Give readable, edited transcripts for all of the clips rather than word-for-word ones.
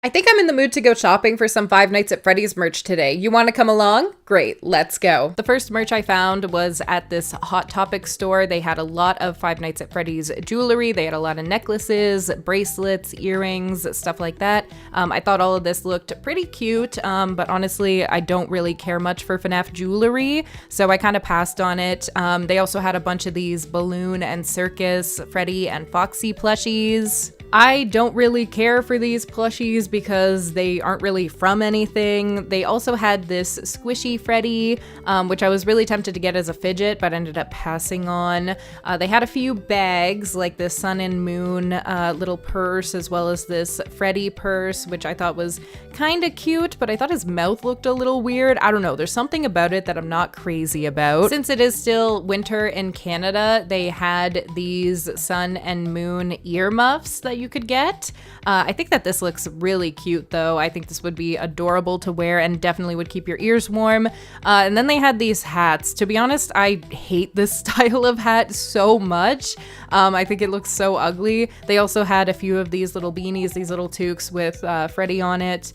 I think I'm in the mood to go shopping for some Five Nights at Freddy's merch today. You want to come along? Great, let's go. The first merch I found was at this Hot Topic store. They had a lot of Five Nights at Freddy's jewelry. They had a lot of necklaces, bracelets, earrings, stuff like that. I thought all of this looked pretty cute, but honestly, I don't really care much for FNAF jewelry, so I kind of passed on it. They also had a bunch of these Balloon and Circus, Freddy and Foxy plushies. I don't really care for these plushies because they aren't really from anything. They also had this squishy Freddy, which I was really tempted to get as a fidget, but ended up passing on. They had a few bags, like this Sun and Moon little purse, as well as this Freddy purse, which I thought was kind of cute, but I thought his mouth looked a little weird. I don't know, there's something about it that I'm not crazy about. Since it is still winter in Canada, they had these Sun and Moon earmuffs that you could get. I think that this looks really cute though. I think this would be adorable to wear and definitely would keep your ears warm. And then they had these hats. To be honest, I hate this style of hat so much. I think it looks so ugly. They also had a few of these little beanies, these little toques with Freddy on it.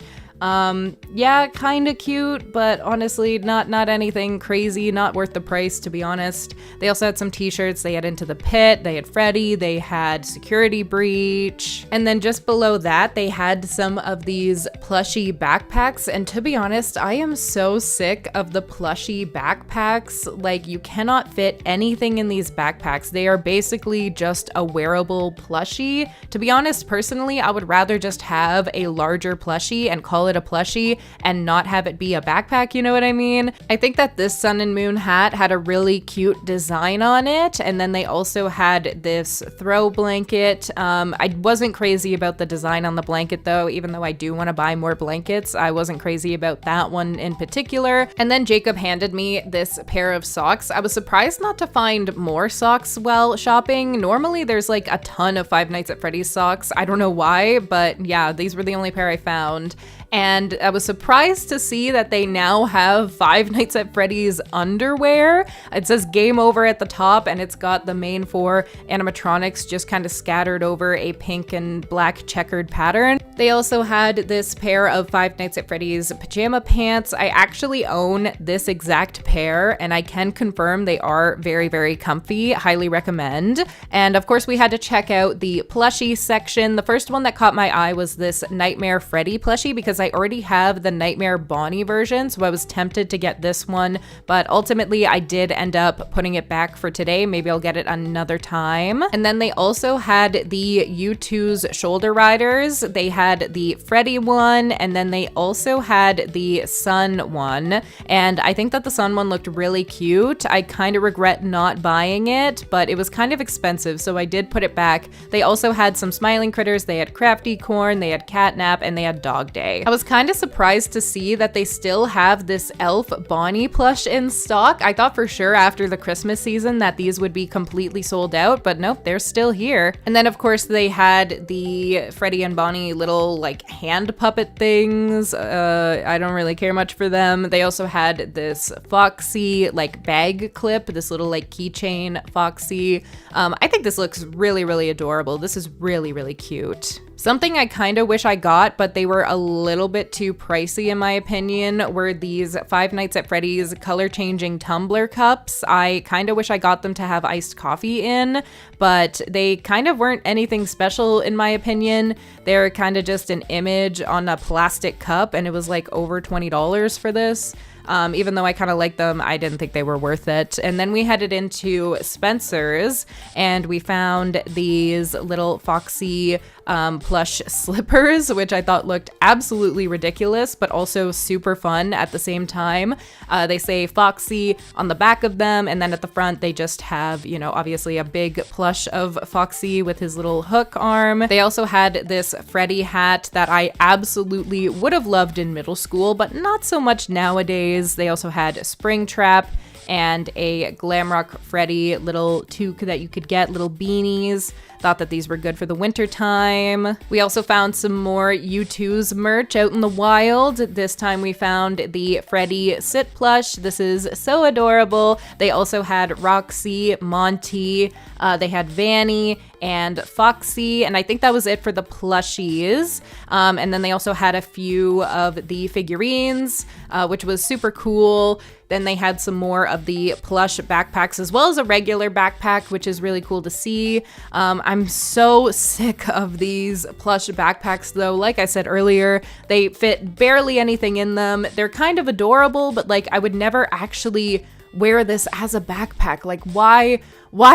Yeah, kind of cute, but honestly, not anything crazy, not worth the price, to be honest. They also had some t-shirts. They had Into the Pit, they had Freddy, they had Security Breach, and then just below that, they had some of these plushie backpacks, and to be honest, I am so sick of the plushie backpacks. Like, you cannot fit anything in these backpacks. They are basically just a wearable plushie. To be honest, personally, I would rather just have a larger plushie and call it a plushie and not have it be a backpack, you know what I mean? I think that this Sun and Moon hat had a really cute design on it, and then they also had this throw blanket. I wasn't crazy about the design on the blanket though, even though I do want to buy more blankets. I wasn't crazy about that one in particular. And then Jacob handed me this pair of socks. I was surprised not to find more socks while shopping. Normally there's like a ton of Five Nights at Freddy's socks. I don't know why, but yeah, these were the only pair I found. And I was surprised to see that they now have Five Nights at Freddy's underwear. It says Game Over at the top, and it's got the main four animatronics just kind of scattered over a pink and black checkered pattern. They also had this pair of Five Nights at Freddy's pajama pants. I actually own this exact pair, and I can confirm they are very, very comfy. Highly recommend. And of course, we had to check out the plushie section. The first one that caught my eye was this Nightmare Freddy plushie, because I already have the Nightmare Bonnie version, so I was tempted to get this one, but ultimately I did end up putting it back for today. Maybe I'll get it another time. And then they also had the U2's shoulder riders. They had the Freddy one, and then they also had the Sun one, and I think that the Sun one looked really cute. I kind of regret not buying it, but it was kind of expensive, so I did put it back. They also had some smiling critters. They had Crafty Corn, they had Catnap, and they had Dog Day. I was kind of surprised to see that they still have this Elf Bonnie plush in stock. I thought for sure after the Christmas season that these would be completely sold out, but nope, they're still here. And then of course they had the Freddy and Bonnie little like hand puppet things. I don't really care much for them. They also had this Foxy like bag clip, this little like keychain Foxy. I think this looks really, really adorable. This is really, really cute. Something I kind of wish I got, but they were a little bit too pricey in my opinion, were these Five Nights at Freddy's color-changing tumbler cups. I kind of wish I got them to have iced coffee in, but they kind of weren't anything special in my opinion. They're kind of just an image on a plastic cup, and it was like over $20 for this. Even though I kind of like them, I didn't think they were worth it. And then we headed into Spencer's, and we found these little Foxy plush slippers, which I thought looked absolutely ridiculous, but also super fun at the same time. They say Foxy on the back of them, and then at the front they just have, you know, obviously a big plush of Foxy with his little hook arm. They also had this Freddy hat that I absolutely would have loved in middle school, but not so much nowadays. They also had Springtrap and a Glamrock Freddy little toque that you could get, little beanies. Thought that these were good for the winter time. We also found some more U2's merch out in the wild. This time we found the Freddy sit plush. This is so adorable. They also had Roxy, Monty, they had Vanny and Foxy, and I think that was it for the plushies. And then they also had a few of the figurines, which was super cool. Then they had some more of the plush backpacks as well as a regular backpack, which is really cool to see. I'm so sick of these plush backpacks though. Like I said earlier, they fit barely anything in them. They're kind of adorable, but like I would never actually wear this as a backpack. Like why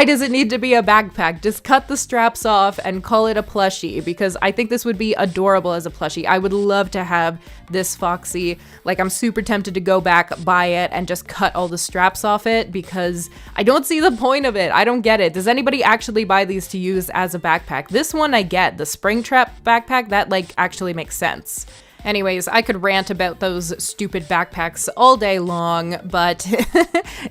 does it need to be a backpack? Just cut the straps off and call it a plushie, because I think this would be adorable as a plushie. I would love to have this Foxy. Like, I'm super tempted to go back, buy it, and just cut all the straps off it, because I don't see the point of it. I don't get it. Does anybody actually buy these to use as a backpack? This one I get. The Springtrap backpack, that like actually makes sense. Anyways, I could rant about those stupid backpacks all day long, but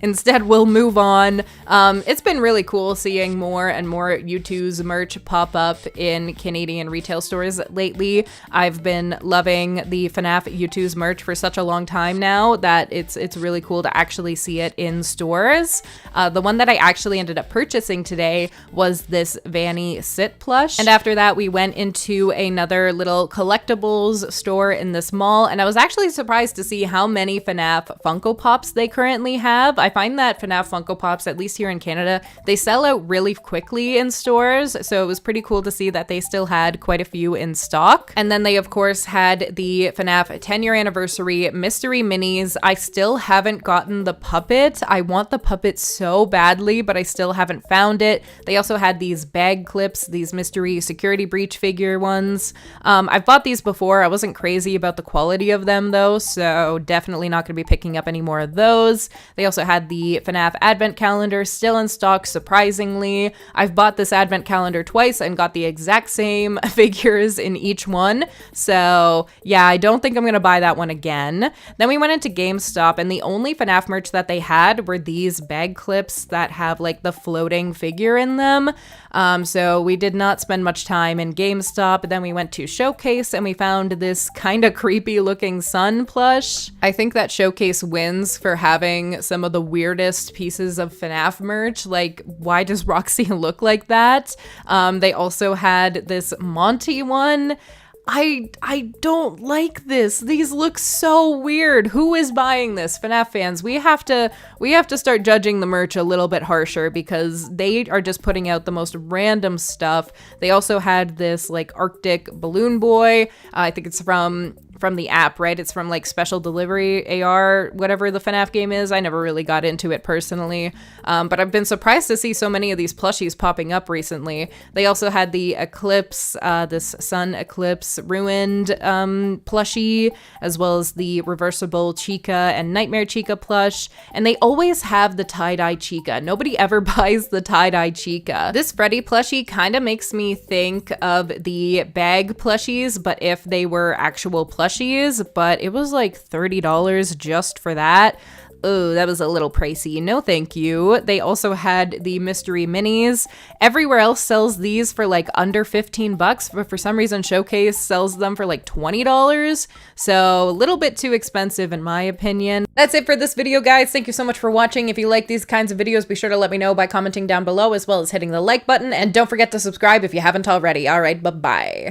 instead we'll move on. It's been really cool seeing more and more U2's merch pop up in Canadian retail stores lately. I've been loving the FNAF U2's merch for such a long time now that it's really cool to actually see it in stores. The one that I actually ended up purchasing today was this Vanny sit plush. And after that, we went into another little collectibles store in this mall, and I was actually surprised to see how many FNAF Funko Pops they currently have. I find that FNAF Funko Pops, at least here in Canada, they sell out really quickly in stores, so it was pretty cool to see that they still had quite a few in stock. And then they of course had the FNAF 10-year anniversary mystery minis. I still haven't gotten the puppet. I want the puppet so badly, but I still haven't found it. They also had these bag clips, these mystery security breach figure ones. I've bought these before. I wasn't crazy about the quality of them though, so definitely not going to be picking up any more of those. They also had the FNAF advent calendar still in stock, surprisingly. I've bought this advent calendar twice and got the exact same figures in each one, so yeah, I don't think I'm going to buy that one again. Then we went into GameStop, and the only FNAF merch that they had were these bag clips that have like the floating figure in them. So we did not spend much time in GameStop. Then we went to Showcase and we found this kind of creepy looking sun plush. I think that Showcase wins for having some of the weirdest pieces of FNAF merch. Like, why does Roxy look like that? They also had this Monty one. I don't like this. These look so weird. Who is buying this? FNAF fans, we have to start judging the merch a little bit harsher, because they are just putting out the most random stuff. They also had this like Arctic balloon boy. I think it's from the app, right? It's from like Special Delivery AR, whatever the FNAF game is. I never really got into it personally, but I've been surprised to see so many of these plushies popping up recently. They also had the Eclipse, this Sun Eclipse Ruined plushie, as well as the reversible Chica and Nightmare Chica plush, and they always have the tie-dye Chica. Nobody ever buys the tie-dye Chica. This Freddy plushie kind of makes me think of the bag plushies, but if they were actual plushies, but it was like $30 just for that. Oh, that was a little pricey. No, thank you. They also had the mystery minis. Everywhere else sells these for like under 15 bucks, but for some reason Showcase sells them for like $20. So a little bit too expensive in my opinion. That's it for this video, guys. Thank you so much for watching. If you like these kinds of videos, be sure to let me know by commenting down below, as well as hitting the like button. And don't forget to subscribe if you haven't already. All right, bye-bye.